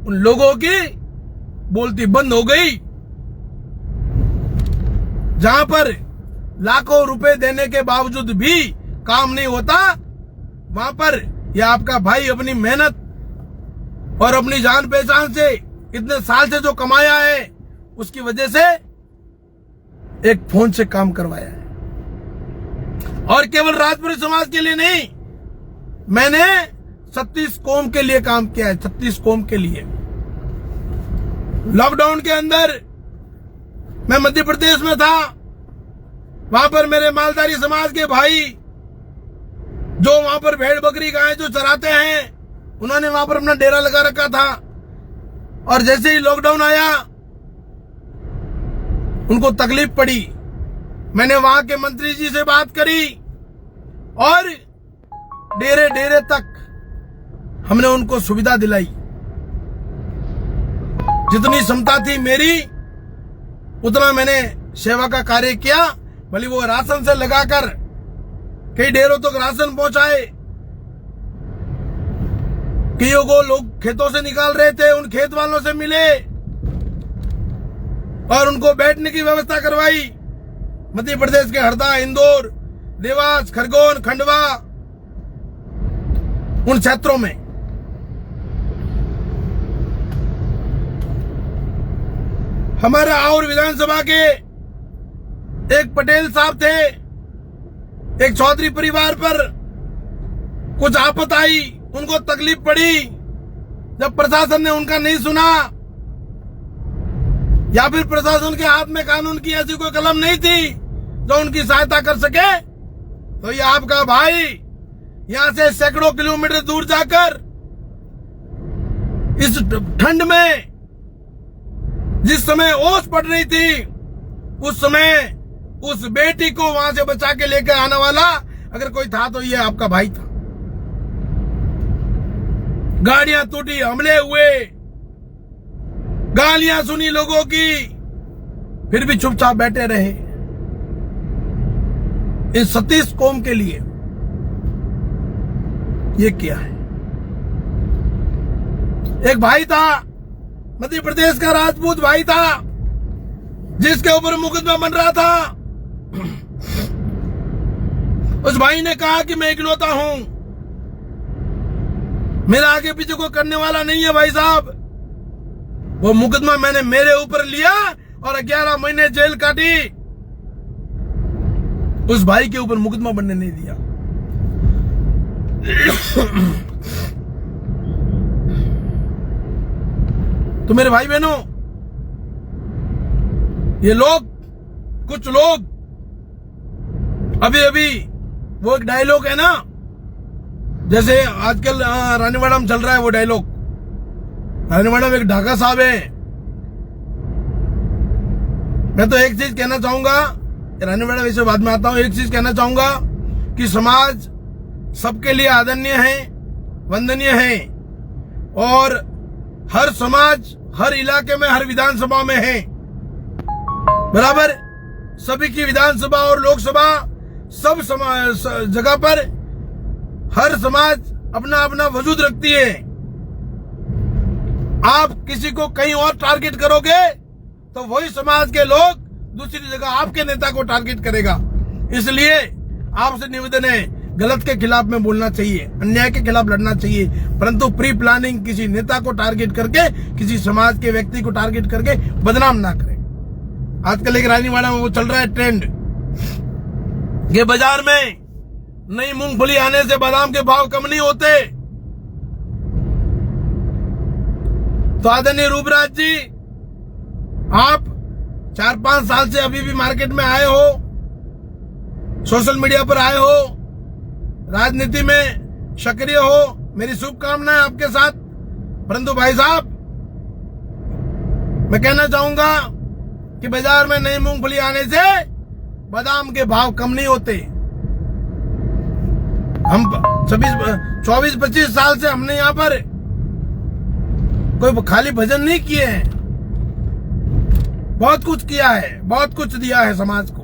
उन लोगों की बोलती बंद हो गई। जहां पर लाखों रुपए देने के बावजूद भी काम नहीं होता, वहां पर यह आपका भाई अपनी मेहनत और अपनी जान पहचान से इतने साल से जो कमाया है उसकी वजह से एक फोन से काम करवाया है। और केवल राजपुरी समाज के लिए नहीं, मैंने 36 कौम के लिए काम किया है। 36 कौम के लिए। लॉकडाउन के अंदर मैं मध्य प्रदेश में था। वहां पर मेरे मालधारी समाज के भाई जो वहां पर भेड़ बकरी गाय जो चराते हैं, उन्होंने वहां पर अपना डेरा लगा रखा था। और जैसे ही लॉकडाउन आया उनको तकलीफ पड़ी। मैंने वहां के मंत्री जी से बात करी और डेरे डेरे तक हमने उनको सुविधा दिलाई। जितनी क्षमता थी मेरी उतना मैंने सेवा का कार्य किया। भले वो राशन से लगाकर कई डेरों तक राशन पहुंचाए। कईयों को लोग खेतों से निकाल रहे थे, उन खेत वालों से मिले और उनको बैठने की व्यवस्था करवाई। मध्य प्रदेश के हरदा, इंदौर, देवास, खरगोन, खंडवा, उन क्षेत्रों में। हमारे और विधानसभा के एक पटेल साहब थे। एक चौधरी परिवार पर कुछ आफत आई, उनको तकलीफ पड़ी। जब प्रशासन ने उनका नहीं सुना या फिर प्रशासन के हाथ में कानून की ऐसी कोई कलम नहीं थी जो उनकी सहायता कर सके, तो ये आपका भाई यहां से सैकड़ों किलोमीटर दूर जाकर इस ठंड में, जिस समय ओस पड़ रही थी, उस समय उस बेटी को वहां से बचा के लेकर आने वाला अगर कोई था तो ये आपका भाई था। गाड़ियां टूटी, हमले हुए, गालियां सुनी लोगों की, फिर भी चुपचाप बैठे रहे। इन 36 कौम के लिए ये किया है। एक भाई था, मध्य प्रदेश का राजपूत भाई था, जिसके ऊपर मुकदमा बन रहा था। उस भाई ने कहा कि मैं इकलौता हूं, मेरा आगे पीछे कोई करने वाला नहीं है। भाई साहब, वो मुकदमा मैंने मेरे ऊपर लिया और 11 महीने जेल काटी। उस भाई के ऊपर मुकदमा बनने नहीं दिया। तो मेरे भाई बहनों, ये लोग, कुछ लोग अभी वो एक डायलॉग है ना, जैसे आजकल रानीवाड़ा में चल रहा है वो डायलॉग। रानीवाड़ा में एक ढाका साहब है। मैं तो एक चीज कहना चाहूंगा, रानीवाड़ा वैसे बाद में आता हूं। एक चीज कहना चाहूंगा कि समाज सबके लिए आदरणीय है, वंदनीय है, और हर समाज हर इलाके में, हर विधानसभा में है बराबर। सभी की विधानसभा और लोकसभा सब जगह पर हर समाज अपना अपना वजूद रखती है। आप किसी को कहीं और टारगेट करोगे तो वही समाज के लोग दूसरी जगह आपके नेता को टारगेट करेगा। इसलिए आपसे निवेदन है, गलत के खिलाफ में बोलना चाहिए, अन्याय के खिलाफ लड़ना चाहिए, परंतु प्री प्लानिंग किसी नेता को टारगेट करके, किसी समाज के व्यक्ति को टारगेट करके बदनाम ना करें। आजकल एक रानीवाड़ा में वो चल रहा है ट्रेंड, ये बाजार में नई मूंगफली आने से बादाम के भाव कम नहीं होते। तो आदरणीय रूपराज जी, आप 4-5 साल से अभी भी मार्केट में आए हो, सोशल मीडिया पर आए हो, राजनीति में सक्रिय हो, मेरी शुभकामनाएं आपके साथ। परंतु भाई साहब, मैं कहना चाहूंगा कि बाजार में नई मूंगफली आने से बादाम के भाव कम नहीं होते। हम 24-25 साल से हमने यहाँ पर कोई खाली भजन नहीं किए हैं, बहुत कुछ किया है, बहुत कुछ दिया है समाज को,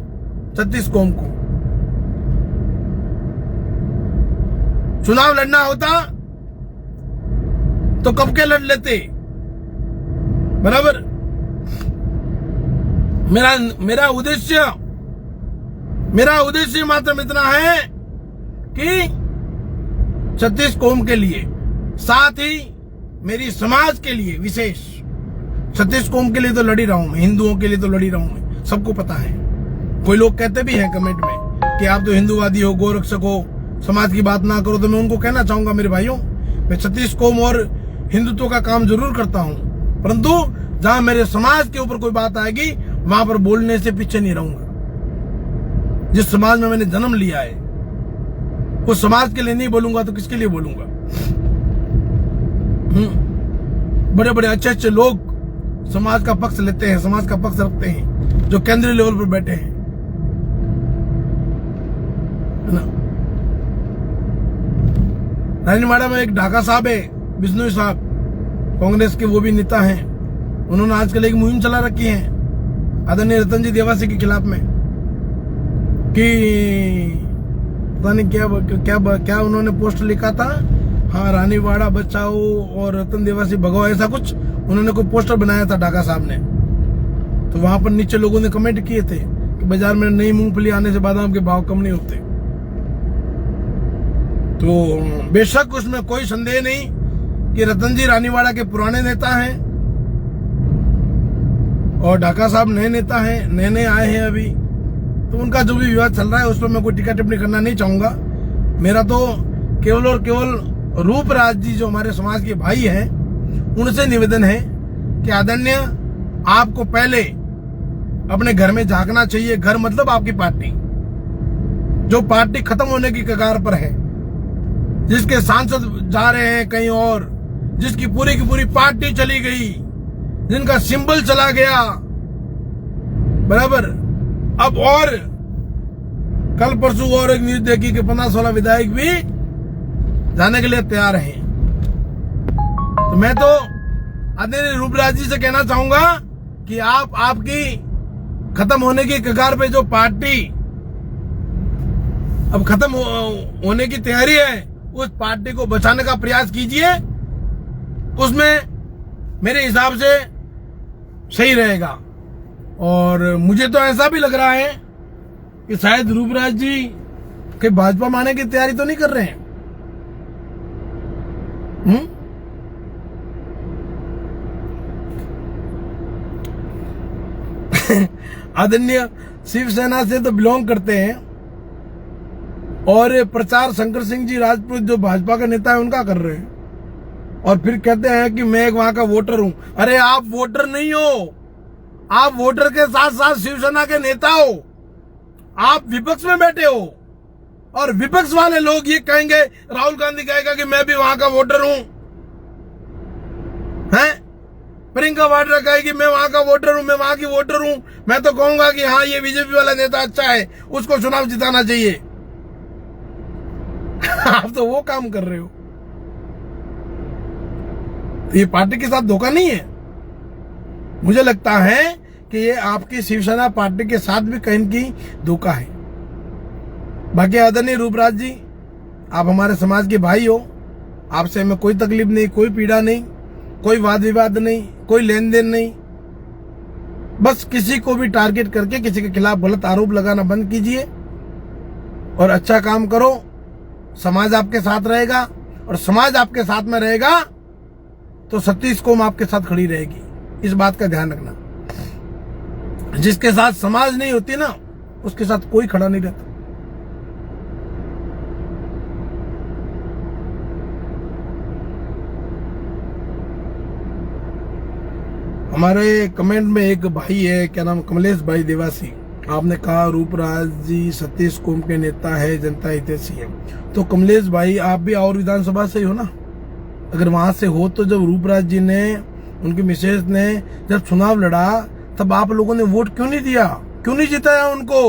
36 कौम को। चुनाव लड़ना होता तो कब के लड़ लेते, बराबर। मेरा उद्देश्य मात्र इतना है कि 36 कौम के लिए, साथ ही मेरी समाज के लिए विशेष। 36 कौम के लिए तो लड़ी रहा हूं मैं, हिंदुओं के लिए तो लड़ी रहा हूं मैं, सबको पता है। कोई लोग कहते भी हैं कमेंट में कि आप तो हिंदूवादी हो, गोरक्षक हो, समाज की बात ना करो। तो मैं उनको कहना चाहूंगा, मेरे भाइयों, मैं 36 कौम और हिंदुत्व का काम जरूर करता हूं, परंतु जहां मेरे समाज के ऊपर कोई बात आएगी वहां पर बोलने से पीछे नहीं रहूंगा। जिस समाज में मैंने जन्म लिया है उस समाज के लिए नहीं बोलूंगा तो किसके लिए बोलूंगा। बड़े बड़े अच्छे अच्छे लोग समाज का पक्ष लेते हैं, समाज का पक्ष रखते हैं, जो केंद्रीय लेवल पर बैठे हैं, है ना। रानीवाड़ा में एक ढाका साहब है, बिश्नोई साहब, कांग्रेस के वो भी नेता हैं। उन्होंने आजकल एक मुहिम चला रखी है आदरणीय रतन जी देवासी के खिलाफ में, कि पता नहीं क्या उन्होंने पोस्ट लिखा था, हाँ रानीवाड़ा बचाओ और रतन देवासी भगाओ, ऐसा कुछ उन्होंने कोई पोस्टर बनाया था ढाका साहब ने। तो वहां पर नीचे लोगों ने कमेंट किए थे कि बाजार में नई मूंगफली आने से बादाम के भाव कम नहीं होते। तो बेशक उसमें कोई संदेह नहीं कि रतन जी रानीवाड़ा के पुराने नेता हैं और ढाका साहब नए नेता हैं, नए आए हैं अभी। तो उनका जो भी विवाद चल रहा है उस पर मैं कोई टीका टिप्पणी करना नहीं चाहूंगा। मेरा तो केवल और केवल रूपराज जी जो हमारे समाज के भाई हैं उनसे निवेदन है कि आदरणीय, आपको पहले अपने घर में झांकना चाहिए। घर मतलब आपकी पार्टी, जो पार्टी खत्म होने की कगार पर है, जिसके सांसद जा रहे हैं कहीं और, जिसकी पूरी की पूरी पार्टी चली गई, जिनका सिंबल चला गया, बराबर। अब और कल परसों और एक न्यूज देखी कि 15-16 विधायक भी जाने के लिए तैयार हैं। तो मैं तो आदरणीय रूपराज जी से कहना चाहूंगा कि आपकी खत्म होने की कगार पे जो पार्टी अब खत्म होने की तैयारी है, उस पार्टी को बचाने का प्रयास कीजिए। उसमें मेरे हिसाब से सही रहेगा। और मुझे तो ऐसा भी लग रहा है कि शायद रूपराज जी के भाजपा में आने की तैयारी तो नहीं कर रहे हैं। आदरणीय शिवसेना से तो बिलोंग करते हैं और प्रचार शंकर सिंह जी राजपूत जो भाजपा का नेता है उनका कर रहे हैं, और फिर कहते हैं कि मैं वहां का वोटर हूं। अरे आप वोटर नहीं हो, आप वोटर के साथ साथ शिवसेना के नेता हो। आप विपक्ष में बैठे हो और विपक्ष वाले लोग ये कहेंगे, राहुल गांधी कहेगा कि मैं भी वहां का वोटर हूं, हैं? प्रियंका वाड्रा कहेगी मैं वहां का वोटर हूं, मैं वहां की वोटर हूं। मैं तो कहूंगा कि हाँ ये बीजेपी वाला नेता अच्छा है, उसको चुनाव जिताना चाहिए। आप तो वो काम कर रहे हो। तो ये पार्टी के साथ धोखा नहीं है। मुझे लगता है कि ये आपकी शिवसेना पार्टी के साथ भी कहीं की धोखा है। बाकी आदरणीय रूपराज जी, आप हमारे समाज के भाई हो, आपसे हमें कोई तकलीफ नहीं, कोई पीड़ा नहीं, कोई वाद विवाद नहीं, कोई लेन देन नहीं। बस किसी को भी टारगेट करके किसी के खिलाफ गलत आरोप लगाना बंद कीजिए और अच्छा काम करो। समाज आपके साथ रहेगा और समाज आपके साथ में रहेगा तो 36 कौम आपके साथ खड़ी रहेगी। इस बात का ध्यान रखना। जिसके साथ समाज नहीं होती ना, उसके साथ कोई खड़ा नहीं रहता। हमारे कमेंट में एक भाई है, क्या नाम, कमलेश भाई देवासी। आपने कहा रूपराज जी 36 कौम के नेता है, जनता हितैषी है। तो कमलेश भाई, आप भी और विधानसभा से ही हो ना? अगर वहां से हो तो जब रूपराज जी ने, उनकी मिसेज ने जब चुनाव लड़ा, तब आप लोगों ने वोट क्यों नहीं दिया, क्यों नहीं जिताया उनको?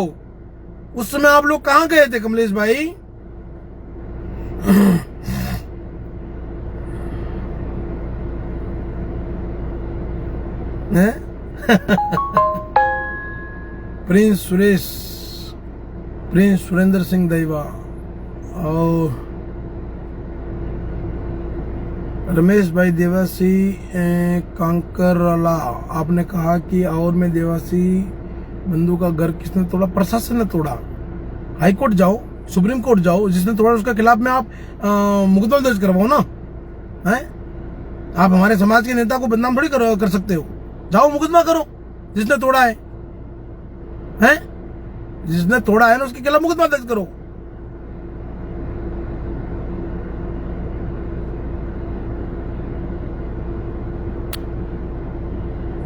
उस समय आप लोग कहां गए थे कमलेश भाई? प्रिंस सुरेश, प्रिंस सुरेंद्र सिंह दैवा और रमेश भाई देवासी कांकरला, आपने कहा कि और में देवासी बंधु का घर किसने तोड़ा? प्रशासन ने तोड़ा। हाई कोर्ट जाओ, सुप्रीम कोर्ट जाओ, जिसने तोड़ा उसके खिलाफ में आप मुकदमा दर्ज करवाओ ना। हैं? आप हमारे समाज के नेता को बदनाम थोड़ी कर सकते हो। जाओ मुकदमा करो जिसने तोड़ा है, हैं? जिसने तोड़ा है ना उसके खिलाफ मुकदमा दर्ज करो।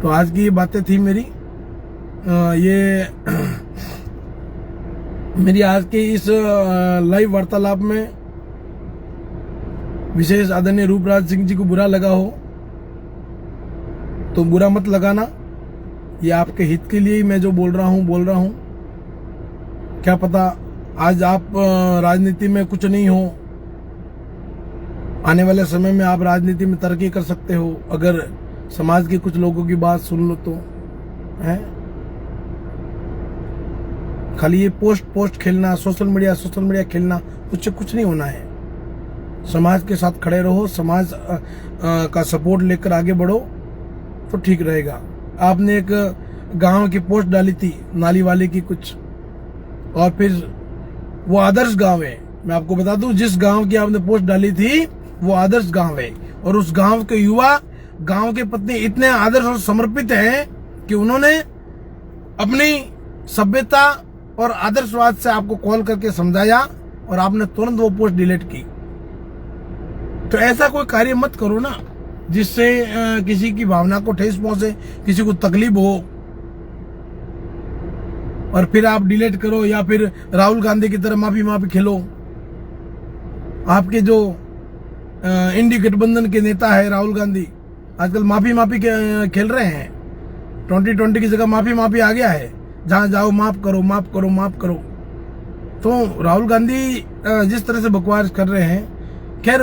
तो आज की ये बातें थी मेरी, ये मेरी आज के इस लाइव वार्तालाप में विशेष आदरणीय रूपराज सिंह जी को बुरा लगा हो तो बुरा मत लगाना। ये आपके हित के लिए ही मैं जो बोल रहा हूं। क्या पता आज आप राजनीति में कुछ नहीं हो, आने वाले समय में आप राजनीति में तरक्की कर सकते हो अगर समाज के कुछ लोगों की बात सुन लो तो। है खाली ये पोस्ट खेलना, सोशल मीडिया खेलना, उससे कुछ नहीं होना है। समाज के साथ खड़े रहो, समाज का सपोर्ट लेकर आगे बढ़ो तो ठीक रहेगा। आपने एक गांव की पोस्ट डाली थी नाली वाले की कुछ, और फिर वो आदर्श गांव है। मैं आपको बता दूं, जिस गांव की आपने पोस्ट डाली थी वो आदर्श गांव है, और उस गांव के युवा, गांव के पत्नी इतने आदर्श और समर्पित हैं कि उन्होंने अपनी सभ्यता और आदर्शवाद से आपको कॉल करके समझाया और आपने तुरंत वो पोस्ट डिलीट की। तो ऐसा कोई कार्य मत करो ना जिससे किसी की भावना को ठेस पहुंचे, किसी को तकलीफ हो, और फिर आप डिलीट करो या फिर राहुल गांधी की तरह माफी खेलो। आपके जो इंडी गठबंधन के नेता है राहुल गांधी, आजकल माफी खेल रहे हैं। 2020 की जगह माफी आ गया है, जहां जाओ माफ करो। तो राहुल गांधी जिस तरह से बकवास कर रहे हैं, खैर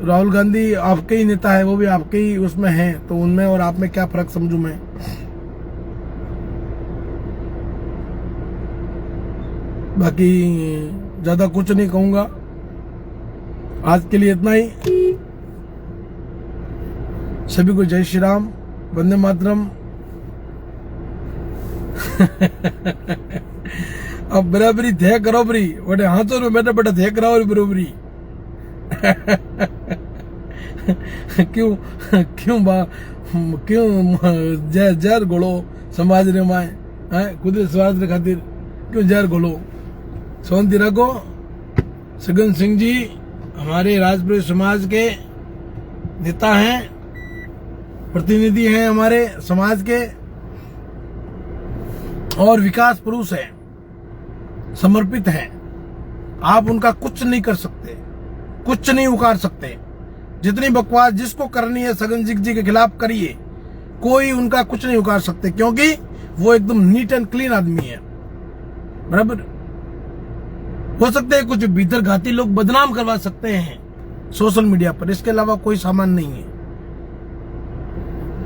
राहुल गांधी आपके ही नेता है, वो भी आपके ही उसमें है, तो उनमें और आप में क्या फर्क समझूं मैं। बाकी ज्यादा कुछ नहीं कहूंगा, आज के लिए इतना ही। सभी को जय श्री राम, वंदे मातरम। अब बराबरी थे करो बरी, बड़े हाथों में बैठे थे कराओ बराबरी। क्यों जहर घोलो समाज रे माए, खुद स्वार्थ रे खातिर क्यों जहर घोलो। शांति रखो। सगन सिंह जी हमारे राजपुरी समाज के नेता हैं, प्रतिनिधि हैं हमारे समाज के, और विकास पुरुष हैं, समर्पित हैं। आप उनका कुछ नहीं कर सकते, कुछ नहीं उखाड़ सकते। जितनी बकवास जिसको करनी है सगन सिंह जी के खिलाफ करिए, कोई उनका कुछ नहीं उखाड़ सकते, क्योंकि वो एकदम नीट एंड क्लीन आदमी है। बराबर, हो सकते हैं कुछ भीतर घाती लोग बदनाम करवा सकते हैं सोशल मीडिया पर, इसके अलावा कोई सामान नहीं है।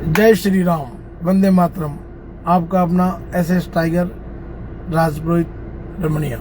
जय श्री राम, वंदे मातरम। आपका अपना SS टाइगर राजपुरोहित रमणिया।